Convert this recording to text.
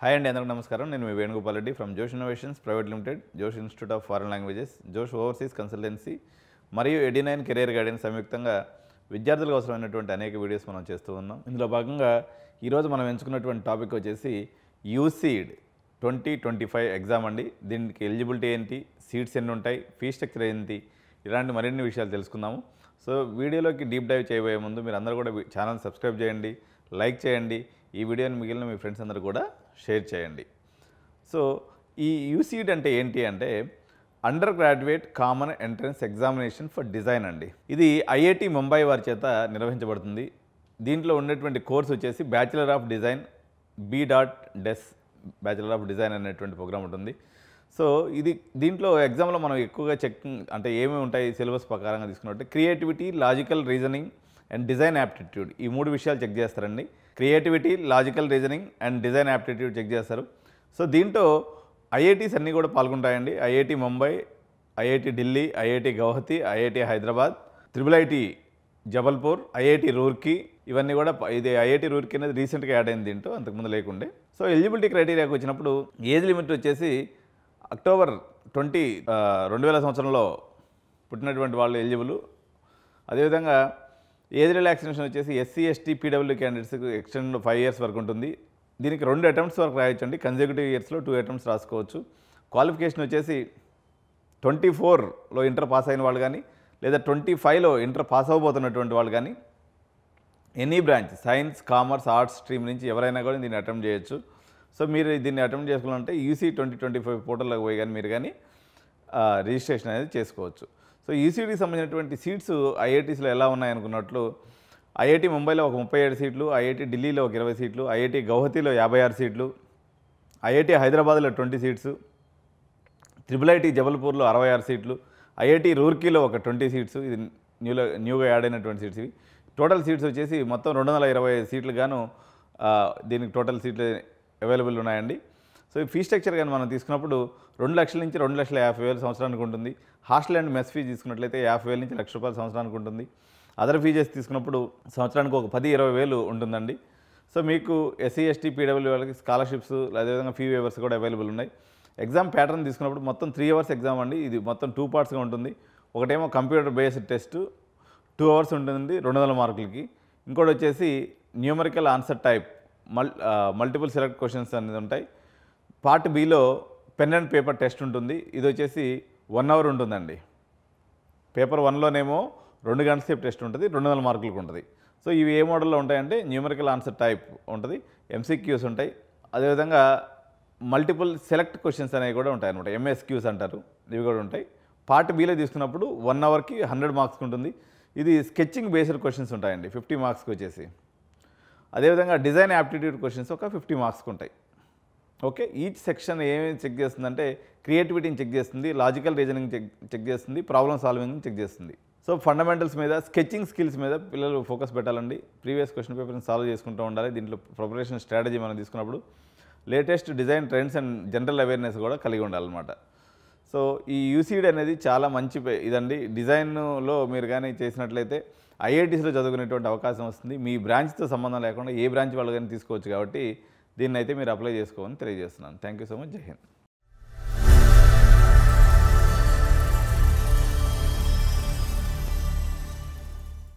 Hi అండి, అందరికీ నమస్కారం. నేను మీ వేణుగోపాల్ రెడ్డి ఫ్రమ్ జోష్ ఇన్నోవేషన్స్ ప్రైవేట్ లిమిటెడ్, జోష్ ఇన్స్టిట్యూట్ ఆఫ్ ఫారెన్ లాంగ్వేజెస్, జోష్ ఓవర్సీస్ కన్సల్టెన్సీ మరియు 89 కెరీర్ గైడెన్స్ సంయుక్తంగా విద్యార్థులకు అవసరమైనటువంటి అనేక వీడియోస్ మనం చేస్తూ ఉన్నాం. ఇందులో భాగంగా ఈరోజు మనం ఎంచుకున్నటువంటి టాపిక్ వచ్చేసి యూసీడ్ 2025 ఎగ్జామ్ అండి. దీనికి ఎలిజిబిలిటీ ఏంటి, సీట్స్ ఎన్ని ఉంటాయి, ఫీ స్ట్రక్చర్ ఏంటి, ఇలాంటి మరిన్ని విషయాలు తెలుసుకుందాము. సో వీడియోలోకి డీప్ డైవ్ చేయబోయే ముందు మీరు అందరూ కూడా ఛానల్ సబ్స్క్రైబ్ చేయండి, లైక్ చేయండి, ఈ వీడియోని మిగిలిన మీ ఫ్రెండ్స్ అందరూ కూడా షేర్ చేయండి. సో ఈ యూసీడ్ అంటే ఏంటి అంటే under graduate common entrance examination for design అండి. ఇది ఐఐటి ముంబై వారి చేత నిర్వహించబడుతుంది. దీంట్లో ఉన్నటువంటి కోర్స్ వచ్చేసి bachelor of design B.DES bachelor of design అనేటువంటి ప్రోగ్రామ్ ఉంటుంది. సో దీంట్లో ఎగ్జామ్లో మనం ఎక్కువగా చెకింగ్ అంటే ఏమేమి ఉంటాయి సిలబస్ ప్రకారంగా తీసుకున్నట్టు creativity, logical reasoning and design aptitude, ఈ మూడు విషయాలు చెక్ చేస్తారండి. Creativity, logical reasoning and design aptitude check చేస్తారు. సో దీంట్లో ఐఐటీస్ అన్నీ కూడా పాల్గొంటాయండి. IIT Mumbai, IIT Delhi, IIT Guwahati, IIT Hyderabad, IIIT Jabalpur, IIT Roorkee, ఇవన్నీ కూడా. ఇది ఐఐటి రూర్కీ అనేది రీసెంట్గా యాడ్ అయింది దీంట్లో, అంతకుముందు లేకుండే. సో ఎలిజిబిలిటీ క్రైటీరియాకి వచ్చినప్పుడు ఏజ్ లిమిట్ వచ్చేసి అక్టోబర్ 2000 సంవత్సరంలో పుట్టినటువంటి వాళ్ళు ఎలిజిబుల్. అదేవిధంగా ఏజ్ రిలాక్సేషన్ వచ్చేసి SC, ST, PW క్యాండిడేట్స్కి ఎక్స్టెండ్ 5 years వరకు ఉంటుంది. దీనికి 2 attempts వరకు రాయొచ్చండి. కన్సెక్యూటివ్ ఇయర్స్లో 2 attempts రాసుకోవచ్చు. క్వాలిఫికేషన్ వచ్చేసి 24లో ఇంటర్ పాస్ అయిన వాళ్ళు కానీ, లేదా 25లో ఇంటర్ పాస్ అవ్వబోతున్నటువంటి వాళ్ళు కానీ, any branch science, commerce, arts stream నుంచి ఎవరైనా కూడా దీన్ని అటెంప్ట్ చేయొచ్చు. సో మీరు దీన్ని అటెంప్ట్ చేసుకోవాలంటే UC 2025 పోర్టల్లోకి పోయి కానీ మీరు కానీ రిజిస్ట్రేషన్ అనేది చేసుకోవచ్చు. సో యూసీడీకి సంబంధించినటువంటి సీట్స్ ఐఐటీస్లో ఎలా ఉన్నాయనుకున్నట్లు ఐఐటి ముంబైలో ఒక 37 సీట్లు, ఐఐటి ఢిల్లీలో ఒక 20 సీట్లు, ఐఐటి గౌహతిలో 56 సీట్లు, ఐఐటి హైదరాబాద్లో 20 సీట్స్, IIIT జబల్పూర్లో 66 సీట్లు, ఐఐటి రూర్కీలో ఒక 20 సీట్స్. ఇది న్యూగా యాడ్ అయినటువంటి సీట్స్. ఇవి టోటల్ సీట్స్ వచ్చేసి మొత్తం 220 సీట్లు గాను దీనికి టోటల్ సీట్లు అవైలబుల్ ఉన్నాయండి. సో ఈ ఫీ స్ట్రక్చర్ కానీ మనం తీసుకున్నప్పుడు 2 లక్షల నుంచి 2,50,000 సంవత్సరానికి ఉంటుంది. హాస్టల్ అండ్ మెస్ ఫీజు తీసుకున్నట్లయితే 50,000 నుంచి ₹1,00,000 సంవత్సరానికి ఉంటుంది. అదర్ ఫీజెస్ తీసుకున్నప్పుడు సంవత్సరానికి ఒక 10-20,000 ఉంటుందండి. సో మీకు SC, ST, PW వాళ్ళకి స్కాలర్షిప్స్, అదేవిధంగా ఫీ వేవర్స్ కూడా అవైలబుల్ ఉన్నాయి. ఎగ్జామ్ ప్యాటర్న్ తీసుకున్నప్పుడు మొత్తం 3 hours ఎగ్జామ్ అండి. ఇది మొత్తం 2 partsగా ఉంటుంది. ఒకటేమో కంప్యూటర్ బేస్డ్ టెస్ట్ 2 hours ఉంటుంది 200 మార్కులకి. ఇంకోటి వచ్చేసి numerical answer type multiple select questions అనేది ఉంటాయి. Part below pen and paper test ఉంటుంది. ఇది వచ్చేసి 1 hour ఉంటుందండి. పేపర్ 1లోనేమో 2 గంటల సేపు టెస్ట్ ఉంటుంది, 200 మార్కులకు ఉంటుంది. సో ఇవి ఏ మోడల్లో ఉంటాయంటే న్యూమరికల్ ఆన్సర్ టైప్ ఉంటుంది, MCQs ఉంటాయి, అదేవిధంగా మల్టిపుల్ సెలెక్ట్ క్వశ్చన్స్ అనేవి కూడా ఉంటాయి అనమాట, MSQs అంటారు, ఇవి కూడా ఉంటాయి. పార్ట్ బిలో తీసుకున్నప్పుడు 1 hourకి 100 మార్క్స్కి ఉంటుంది. ఇది స్కెచింగ్ బేస్డ్ క్వశ్చన్స్ ఉంటాయండి 50 మార్క్స్కి వచ్చేసి. అదేవిధంగా డిజైన్ యాప్టిట్యూడ్ క్వశ్చన్స్ ఒక 50 మార్క్స్కి ఉంటాయి. ఓకే, ఈచ్ సెక్షన్ ఏమేమి చెక్ చేస్తుందంటే క్రియేటివిటీని చెక్ చేస్తుంది, లాజికల్ రీజనింగ్ చెక్ చేస్తుంది, ప్రాబ్లమ్ సాల్వింగ్ని చెక్ చేస్తుంది. సో ఫండమెంటల్స్ మీద, స్కెచింగ్ స్కిల్స్ మీద పిల్లలు ఫోకస్ పెట్టాలండి. ప్రీవియస్ క్వశ్చన్ పేపర్ని సాల్వ్ చేసుకుంటూ ఉండాలి. దీంట్లో ప్రిపరేషన్ స్ట్రాటజీ మనం తీసుకున్నప్పుడు latest design trends and general awareness కూడా కలిగి ఉండాలన్నమాట. సో ఈ యూసీడ్ అనేది చాలా మంచి ఇదండి. డిజైన్లో మీరు కానీ చేసినట్లయితే ఐఐటీస్లో చదువుకునేటువంటి అవకాశం వస్తుంది. మీ బ్రాంచ్తో సంబంధం లేకుండా ఏ బ్రాంచ్ వాళ్ళు కానీ తీసుకోవచ్చు. కాబట్టి దీన్ని అయితే మీరు అప్లై చేసుకోవాలని తెలియజేస్తున్నాను. Thank you so much. జై హింద్.